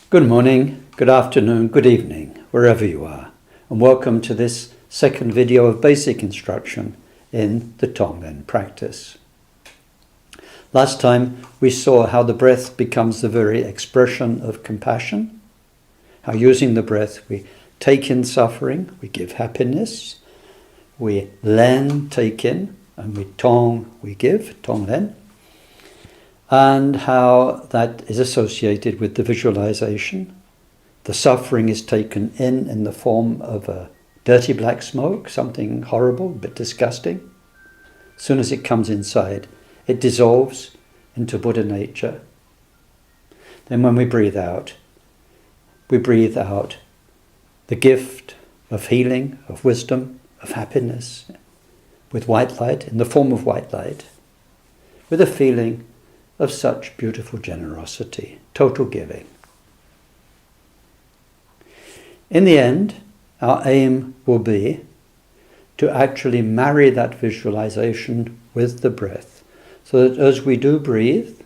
Good morning, good afternoon, good evening, wherever you are, and welcome to this second video of basic instruction in the Tonglen practice. Last time we saw how the breath becomes the very expression of compassion, how using the breath we take in suffering, we give happiness, we len, take in, and we tong, we give, tonglen, and how that is associated with the visualization. The suffering is taken in the form of a dirty black smoke, something horrible, a bit disgusting. As soon as it comes inside, it dissolves into Buddha nature. Then when we breathe out the gift of healing, of wisdom, of happiness, with white light, in the form of white light, with a feeling of such beautiful generosity, total giving. In the end, our aim will be to actually marry that visualization with the breath, so that as we do breathe,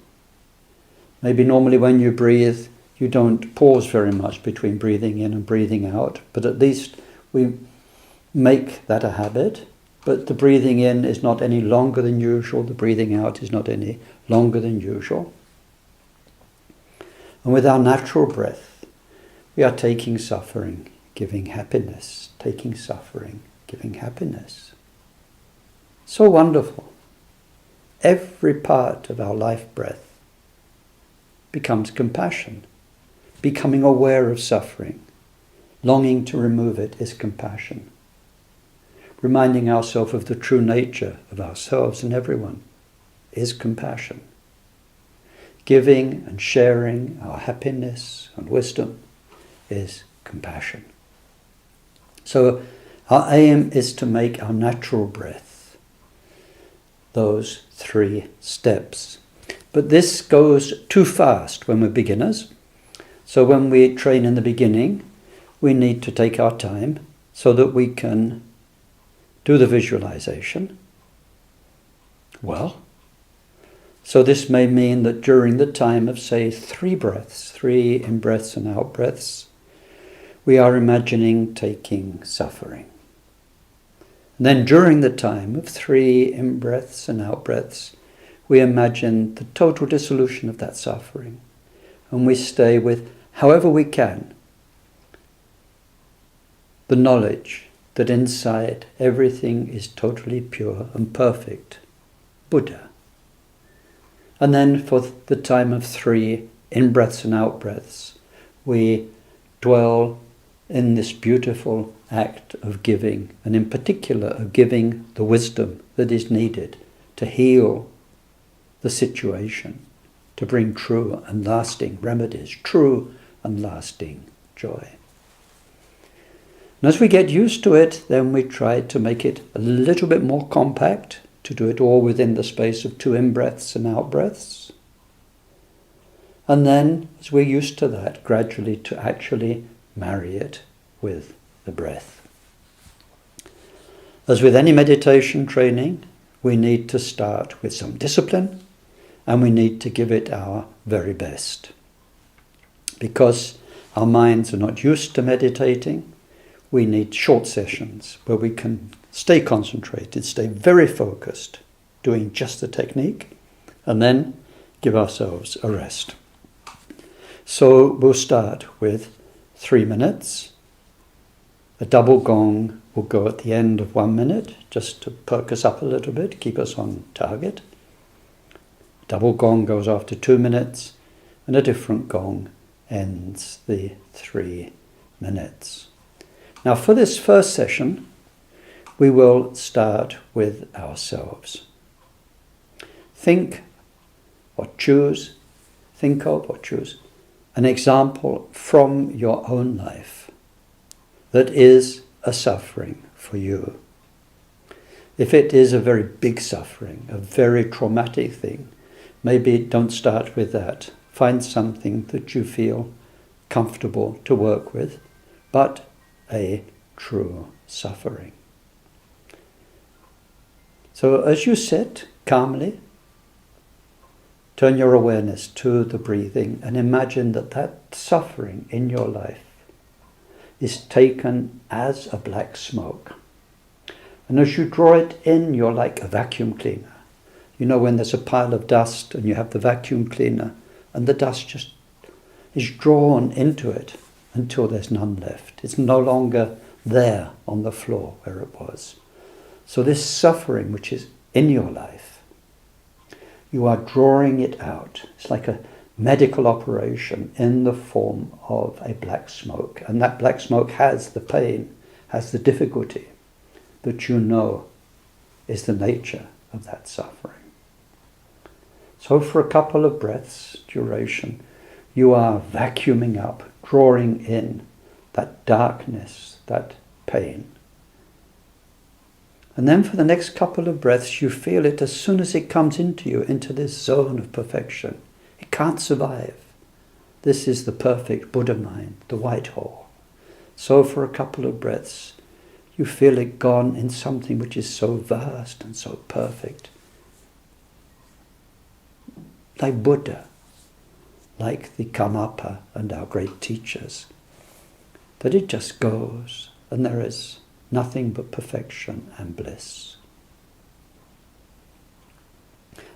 maybe normally when you breathe, you don't pause very much between breathing in and breathing out, but at least we make that a habit. But the breathing in is not any longer than usual, the breathing out is not any longer than usual. And with our natural breath, we are taking suffering, giving happiness, taking suffering, giving happiness. So wonderful. Every part of our life breath becomes compassion. Becoming aware of suffering, longing to remove it is compassion. Reminding ourselves of the true nature of ourselves and everyone is compassion. Giving and sharing our happiness and wisdom is compassion. So our aim is to make our natural breath those 3 steps. But this goes too fast when we're beginners. So when we train in the beginning, we need to take our time so that we can do the visualization well. So this may mean that during the time of, say, 3 breaths, 3 in-breaths and out-breaths, we are imagining taking suffering. And then during the time of 3 in-breaths and out-breaths, we imagine the total dissolution of that suffering. And we stay with, however we can, the knowledge that inside everything is totally pure and perfect, Buddha. And then for the time of 3 in-breaths and out-breaths, we dwell in this beautiful act of giving, and in particular of giving the wisdom that is needed to heal the situation, to bring true and lasting remedies, true and lasting joy. And as we get used to it, then we try to make it a little bit more compact, to do it all within the space of 2 in-breaths and out-breaths. And then, as we're used to that, gradually to actually marry it with the breath. As with any meditation training, we need to start with some discipline, and we need to give it our very best. Because our minds are not used to meditating, we need short sessions where we can stay concentrated, stay very focused, doing just the technique, and then give ourselves a rest. So we'll start with 3 minutes. A double gong will go at the end of 1 minute, just to perk us up a little bit, keep us on target. A double gong goes after 2 minutes, and a different gong ends the 3 minutes. Now for this first session, we will start with ourselves. Think of or choose an example from your own life that is a suffering for you. If it is a very big suffering, a very traumatic thing, maybe don't start with that. Find something that you feel comfortable to work with, but a true suffering. So as you sit calmly, Turn your awareness to the breathing and imagine that that suffering in your life is taken as a black smoke. And as you draw it in, you're like a vacuum cleaner. You know, when there's a pile of dust and you have the vacuum cleaner and the dust just is drawn into it until there's none left. It's no longer there on the floor where it was. So this suffering which is in your life, you are drawing it out. It's like a medical operation in the form of a black smoke. And that black smoke has the pain, has the difficulty that you know is the nature of that suffering. So for a couple of breaths duration, you are vacuuming up, drawing in that darkness, that pain. And then for the next couple of breaths, you feel it as soon as it comes into you, into this zone of perfection. It can't survive. This is the perfect Buddha mind, the white hole. So for a couple of breaths, you feel it gone in something which is so vast and so perfect. Like Buddha, like the Karmapa and our great teachers. That it just goes and there is nothing but perfection and bliss.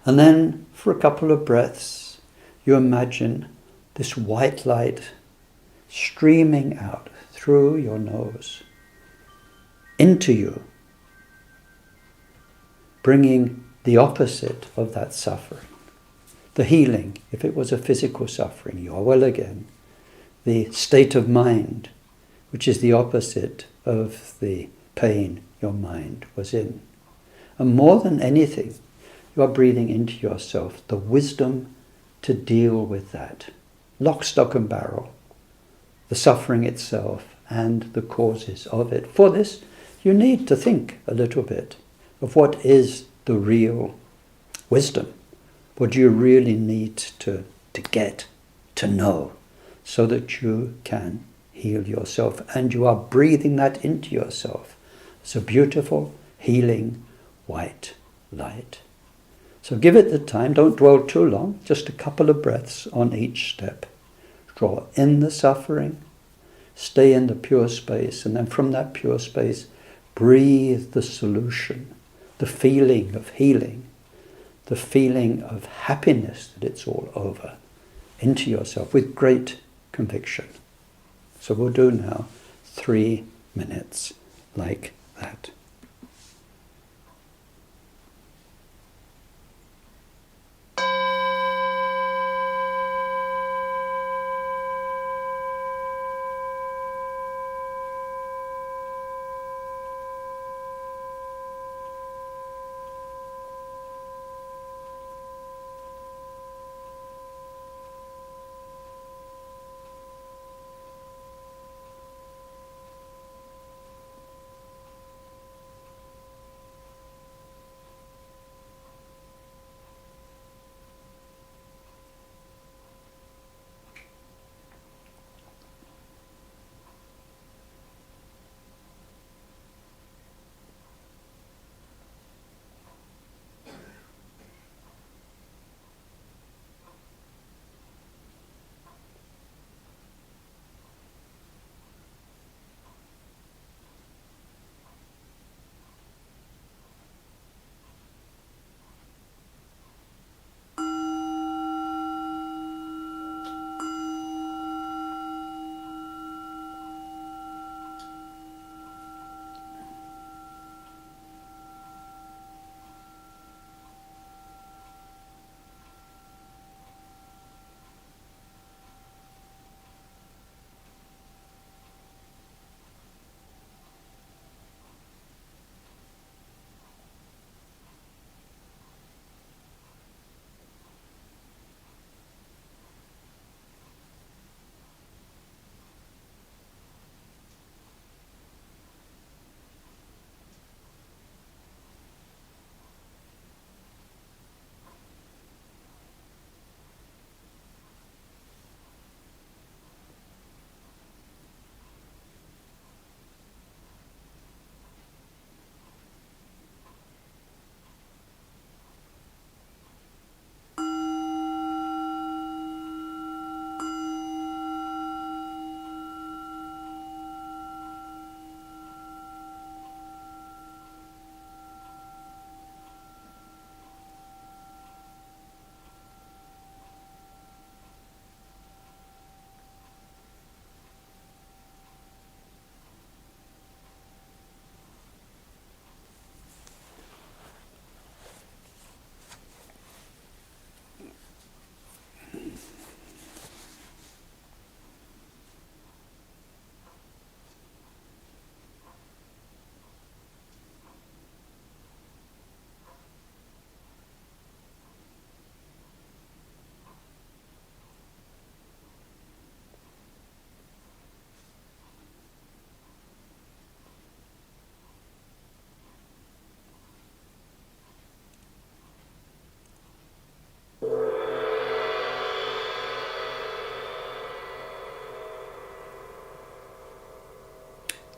And then for a couple of breaths, you imagine this white light streaming out through your nose into you, bringing the opposite of that suffering. The healing, if it was a physical suffering, you are well again. The state of mind, which is the opposite of the pain your mind was in. And more than anything, you are breathing into yourself the wisdom to deal with that. Lock, stock and barrel. The suffering itself and the causes of it. For this, you need to think a little bit of what is the real wisdom. What do you really need to get, to know, so that you can heal yourself. And you are breathing that into yourself. It's a beautiful, healing, white light. So give it the time, don't dwell too long, just a couple of breaths on each step. Draw in the suffering, stay in the pure space, and then from that pure space, breathe the solution, the feeling of healing, the feeling of happiness that it's all over, into yourself with great conviction. So we'll do now 3 minutes like that.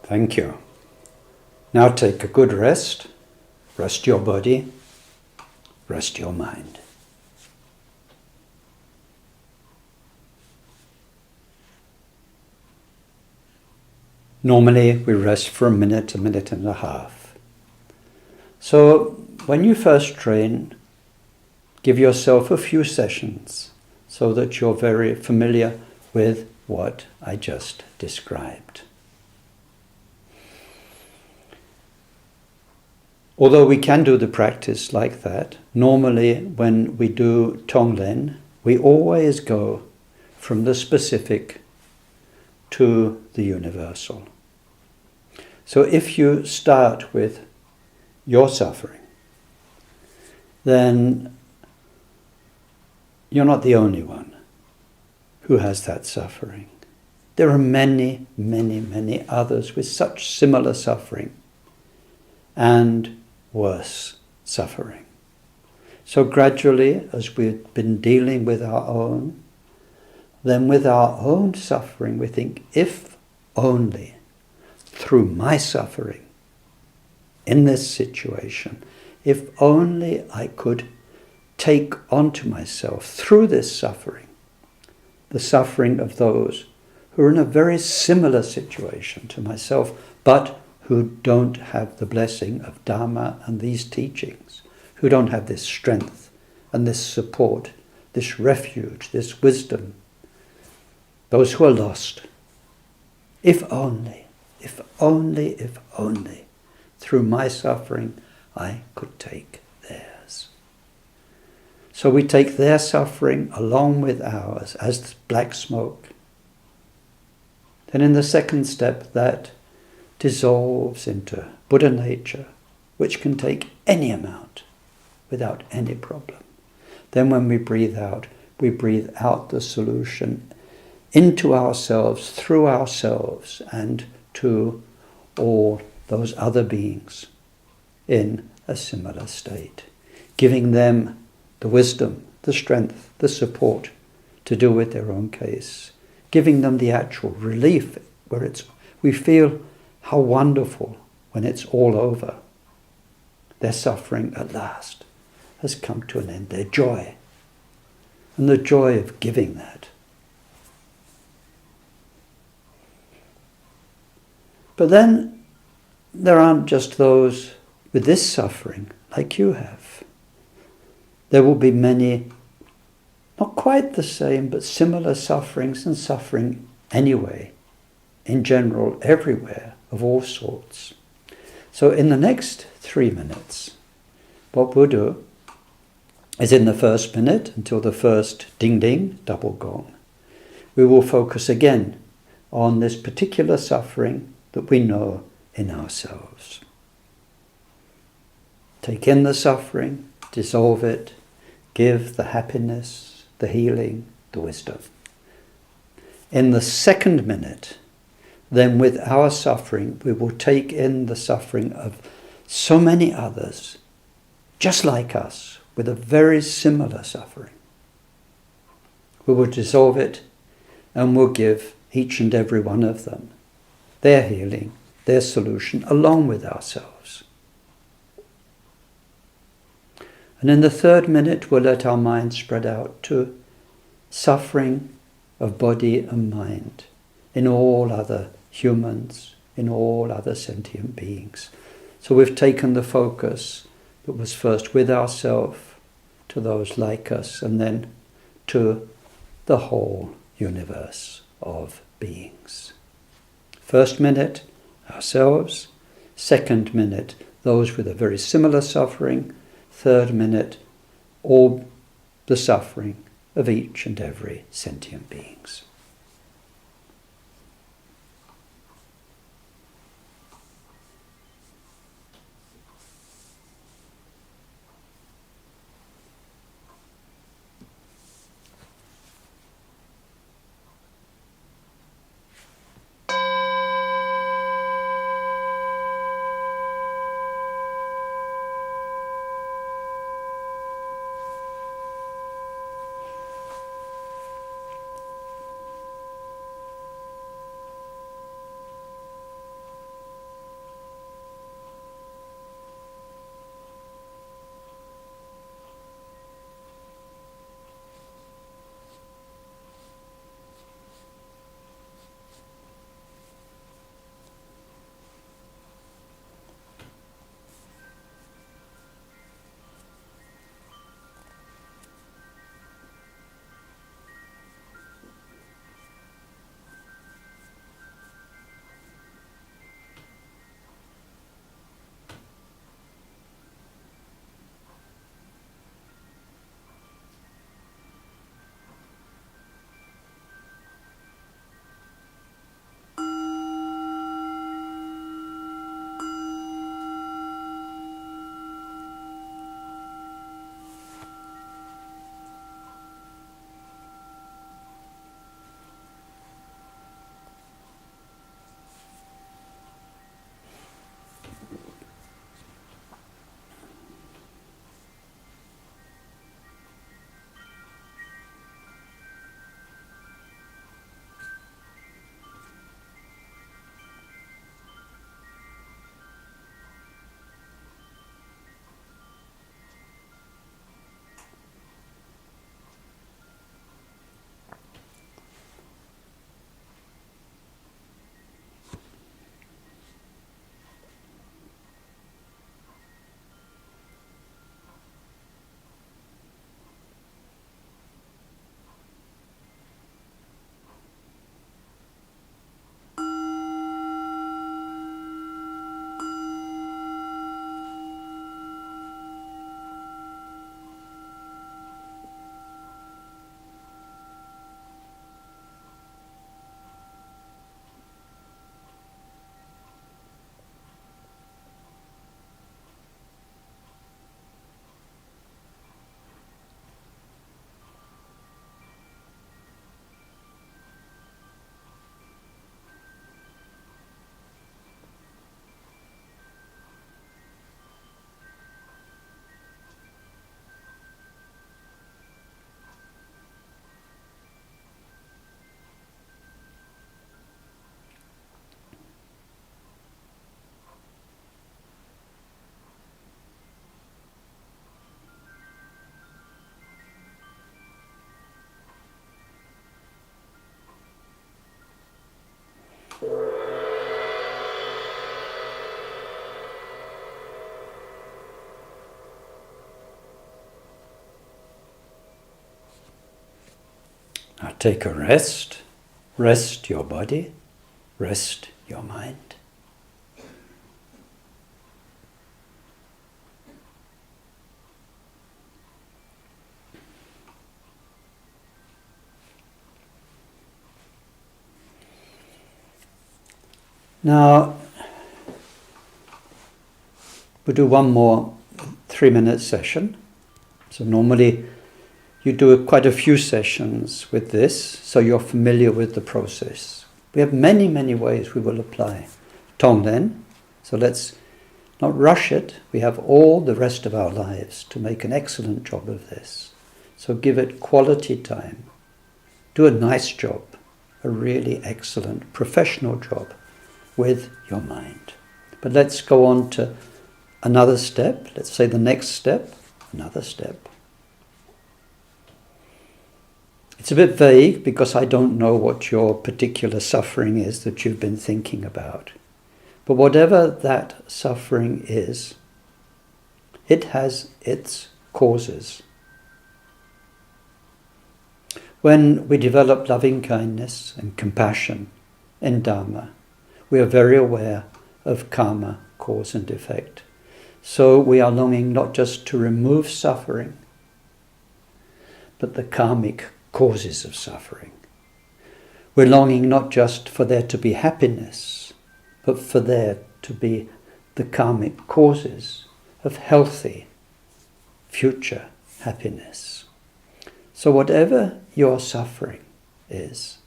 Thank you. Now take a good rest. Rest your body. Rest your mind. Normally we rest for a minute and a half. So when you first train, give yourself a few sessions so that you're very familiar with what I just described. Although we can do the practice like that, normally when we do Tonglen, we always go from the specific to the universal. So if you start with your suffering, then you're not the only one who has that suffering. There are many, many, many others with such similar suffering and worse suffering. So gradually, as we've been dealing with our own, then with our own suffering, we think, if only through my suffering in this situation, if only I could take onto myself through this suffering, the suffering of those who are in a very similar situation to myself, but who don't have the blessing of Dharma and these teachings, who don't have this strength and this support, this refuge, this wisdom, those who are lost. If only, if only, if only, through my suffering, I could take theirs. So we take their suffering along with ours as black smoke. Then in the second step, that dissolves into Buddha nature, which can take any amount without any problem. Then when we breathe out the solution into ourselves, through ourselves, and to all those other beings in a similar state, giving them the wisdom, the strength, the support to deal with their own case, giving them the actual relief where we feel how wonderful when it's all over. Their suffering at last has come to an end, their joy, and the joy of giving that. But then there aren't just those with this suffering like you have. There will be many, not quite the same, but similar sufferings and suffering anyway, in general, everywhere, of all sorts. So in the next 3 minutes, what we'll do is in the first minute, until the first ding-ding, double gong, we will focus again on this particular suffering that we know in ourselves. Take in the suffering, dissolve it, give the happiness, the healing, the wisdom. In the second minute, then with our suffering, we will take in the suffering of so many others, just like us, with a very similar suffering. We will dissolve it and we'll give each and every one of them their healing, their solution, along with ourselves. And in the third minute, we'll let our mind spread out to suffering of body and mind in all other humans, in all other sentient beings. So we've taken the focus that was first with ourselves, to those like us, and then to the whole universe of beings. First minute, ourselves. Second minute, those with a very similar suffering. Third minute, all the suffering of each and every sentient beings. Now take a rest. Rest your body. Rest your mind. Now, we'll do one more 3-minute session. So normally you do quite a few sessions with this, so you're familiar with the process. We have many, many ways we will apply Tonglen. So let's not rush it. We have all the rest of our lives to make an excellent job of this. So give it quality time. Do a nice job, a really excellent professional job with your mind. But let's go on to another step. Let's say the next step, another step. It's a bit vague because I don't know what your particular suffering is that you've been thinking about. But whatever that suffering is, it has its causes. When we develop loving kindness and compassion in Dharma, we are very aware of karma, cause and effect. So we are longing not just to remove suffering, but the karmic causes of suffering. We're longing not just for there to be happiness, but for there to be the karmic causes of healthy future happiness. So whatever your suffering is,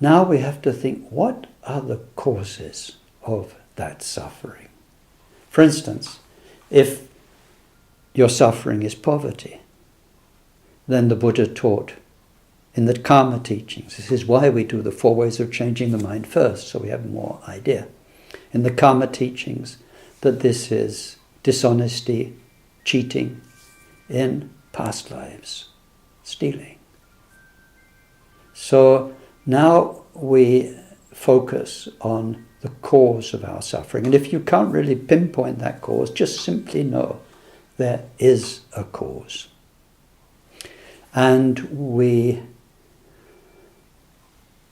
now we have to think, what are the causes of that suffering? For instance, if your suffering is poverty, then the Buddha taught in the karma teachings, this is why we do the 4 ways of changing the mind first, so we have more idea. In the karma teachings, that this is dishonesty, cheating in past lives, stealing. So now we focus on the cause of our suffering. And if you can't really pinpoint that cause, just simply know there is a cause. And we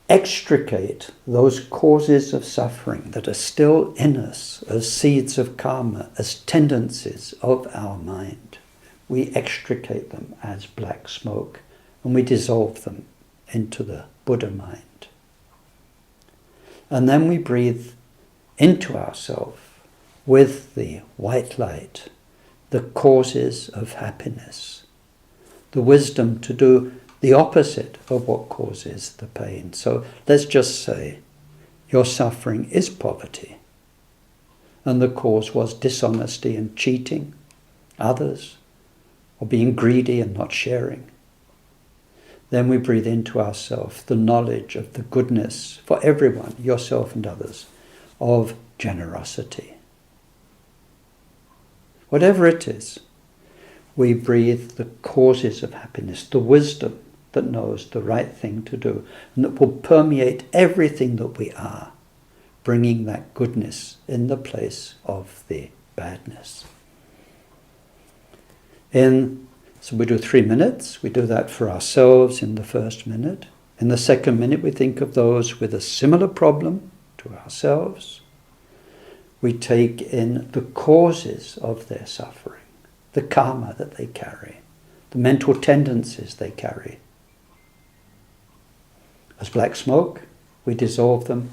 extricate those causes of suffering that are still in us as seeds of karma, as tendencies of our mind. We extricate them as black smoke and we dissolve them into the Buddha mind. And then we breathe into ourselves with the white light the causes of happiness, the wisdom to do the opposite of what causes the pain. So let's just say your suffering is poverty, and the cause was dishonesty and cheating others, or being greedy and not sharing. Then we breathe into ourselves the knowledge of the goodness for everyone, yourself and others, of generosity. Whatever it is, we breathe the causes of happiness, the wisdom that knows the right thing to do, and that will permeate everything that we are, bringing that goodness in the place of the badness. So we do 3 minutes. We do that for ourselves in the first minute. In the second minute, we think of those with a similar problem to ourselves. We take in the causes of their suffering, the karma that they carry, the mental tendencies they carry. As black smoke, we dissolve them,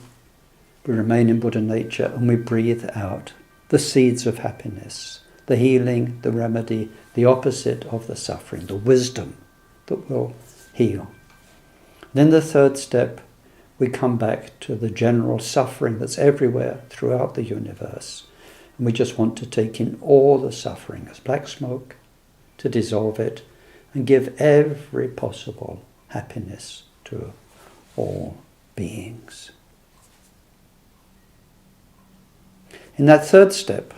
we remain in Buddha nature, and we breathe out the seeds of happiness, the healing, the remedy, the opposite of the suffering, the wisdom that will heal. Then the third step, we come back to the general suffering that's everywhere throughout the universe. And we just want to take in all the suffering as black smoke, to dissolve it, and give every possible happiness to all beings. In that third step,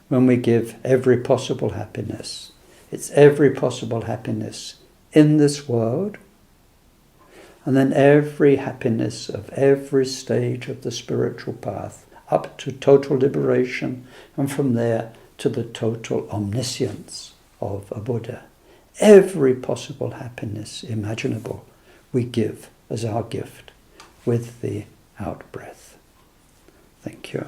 when we give every possible happiness, it's every possible happiness in this world, and then every happiness of every stage of the spiritual path, up to total liberation, and from there to the total omniscience of a Buddha. every possible happiness imaginable we give as our gift with the out-breath. Thank you.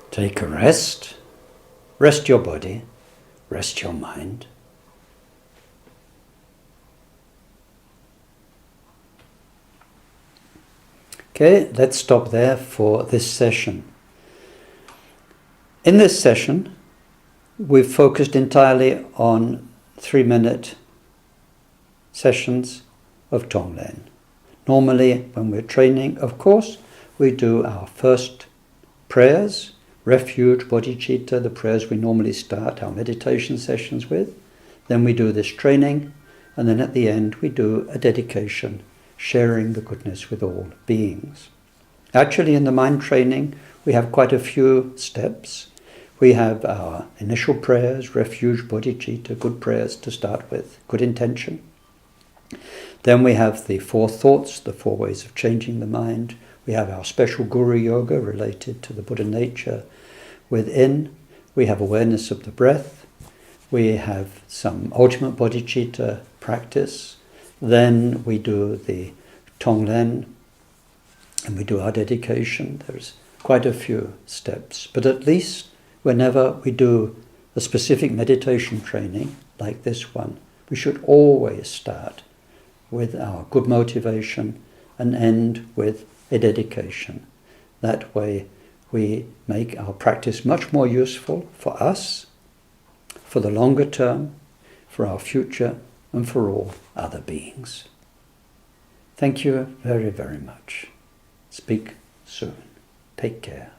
Take a rest. Rest your body. Rest your mind. Okay, let's stop there for this session. In this session, we've focused entirely on 3-minute sessions of Tonglen. Normally, when we're training, of course, we do our first prayers, refuge, bodhicitta, the prayers we normally start our meditation sessions with. Then we do this training, and then at the end we do a dedication, sharing the goodness with all beings. Actually, in the mind training, we have quite a few steps. We have our initial prayers, refuge, bodhicitta, good prayers to start with, good intention. Then we have the 4 thoughts, the 4 ways of changing the mind. We have our special guru yoga related to the Buddha nature within. We have awareness of the breath. We have some ultimate bodhicitta practice. Then we do the Tonglen and we do our dedication. There's quite a few steps. But at least whenever we do a specific meditation training like this one, we should always start with our good motivation and end with a dedication. That way we make our practice much more useful for us, for the longer term, for our future, and for all other beings. Thank you very, very much. Speak soon. Take care.